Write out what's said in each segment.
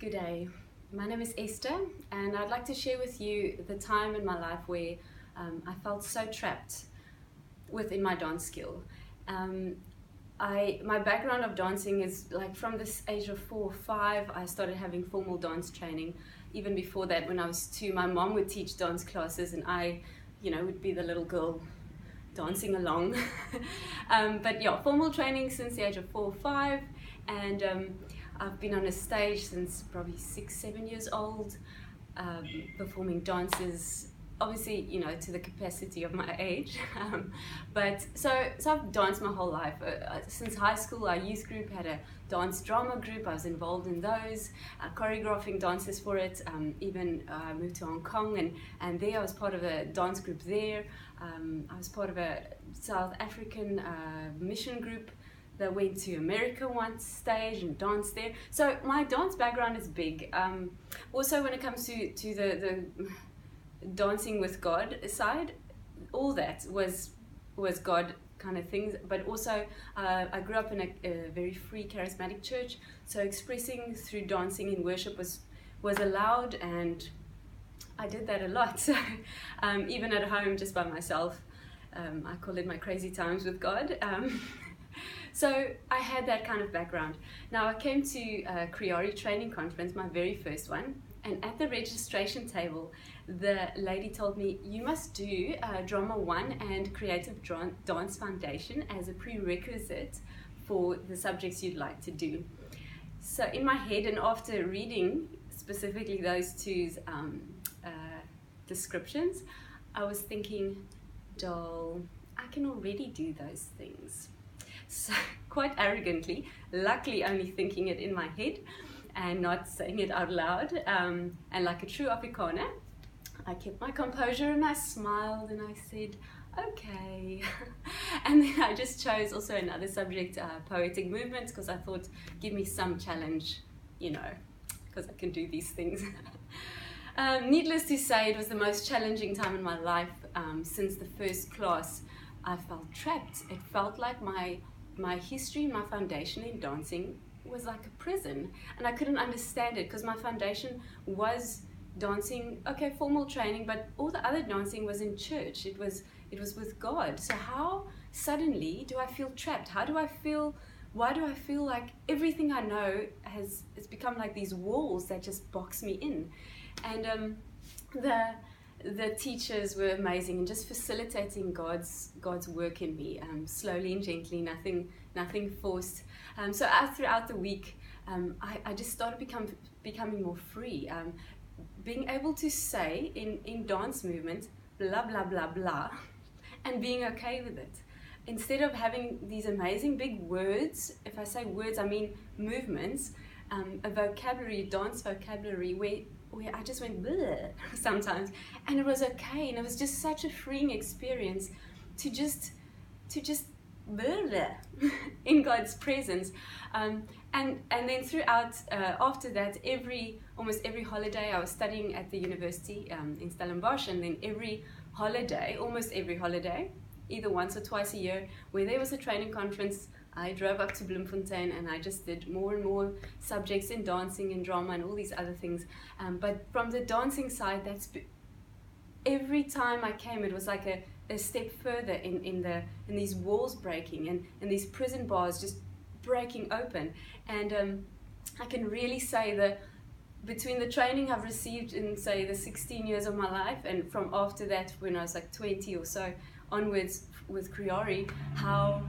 Good day. My name is Esther, and I'd like to share with you the time in my life where I felt so trapped within my dance skill. My background of dancing is like from this age of 4 or 5, I started having formal dance training. Even before that, when I was 2, my mom would teach dance classes, and I, would be the little girl dancing along. But yeah, formal training since the age of 4 or 5, and I've been on a stage since probably 6, 7 years old, performing dances, obviously, to the capacity of my age. But so I've danced my whole life. Since high school, our youth group had a dance drama group. I was involved in those, choreographing dances for it. Even I moved to Hong Kong, and there I was part of a dance group there. I was part of a South African mission group that went to America one stage and danced there. So my dance background is big. Also, when it comes to the dancing with God side, all that was God kind of things. But also, I grew up in a very free, charismatic church. So expressing through dancing in worship was allowed, and I did that a lot. So even at home, just by myself, I call it my crazy times with God. So I had that kind of background. Now I came to Creori Training Conference, my very first one, and at the registration table, the lady told me, you must do Drama 1 and Creative Dance Foundation as a prerequisite for the subjects you'd like to do. So in my head, and after reading specifically those two's descriptions, I was thinking, doll, I can already do those things. So quite arrogantly, luckily only thinking it in my head and not saying it out loud, and like a true Afrikaner, I kept my composure and I smiled and I said, okay. And then I just chose also another subject, poetic movements, because I thought, give me some challenge, because I can do these things. Needless to say, it was the most challenging time in my life. Since the first class, I felt trapped. It felt like my history, my foundation in dancing was like a prison, and I couldn't understand it because my foundation was dancing, okay, formal training, but all the other dancing was in church. It was with God. So how suddenly do I feel trapped? Why do I feel like everything I know it's become like these walls that just box me in? And the teachers were amazing and just facilitating God's work in me, slowly and gently, nothing forced. So throughout the week, I just started becoming more free, being able to say in dance movement, blah blah blah blah, and being okay with it. Instead of having these amazing big words, if I say words, I mean movements, a vocabulary, dance vocabulary, where I just went bleh sometimes, and it was okay, and it was just such a freeing experience to just bleh in God's presence, and then throughout after that, almost every holiday, I was studying at the university in Stellenbosch, and then almost every holiday, either once or twice a year, where there was a training conference, I drove up to Bloemfontein and I just did more and more subjects in dancing and drama and all these other things. But from the dancing side, every time I came, it was like a step further in these walls breaking and these prison bars just breaking open. And I can really say that between the training I've received in, say, the 16 years of my life, and from after that, when I was like 20 or so onwards with Creori, how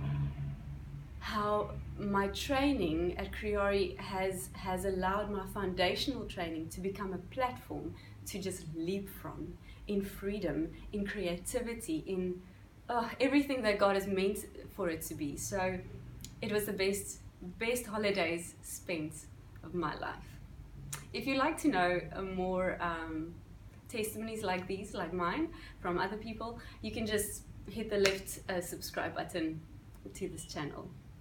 my training at Creori has allowed my foundational training to become a platform to just leap from, in freedom, in creativity, in everything that God has meant for it to be. So it was the best holidays spent of my life. If you'd like to know more testimonies like these, like mine, from other people, you can just hit the left subscribe button to this channel.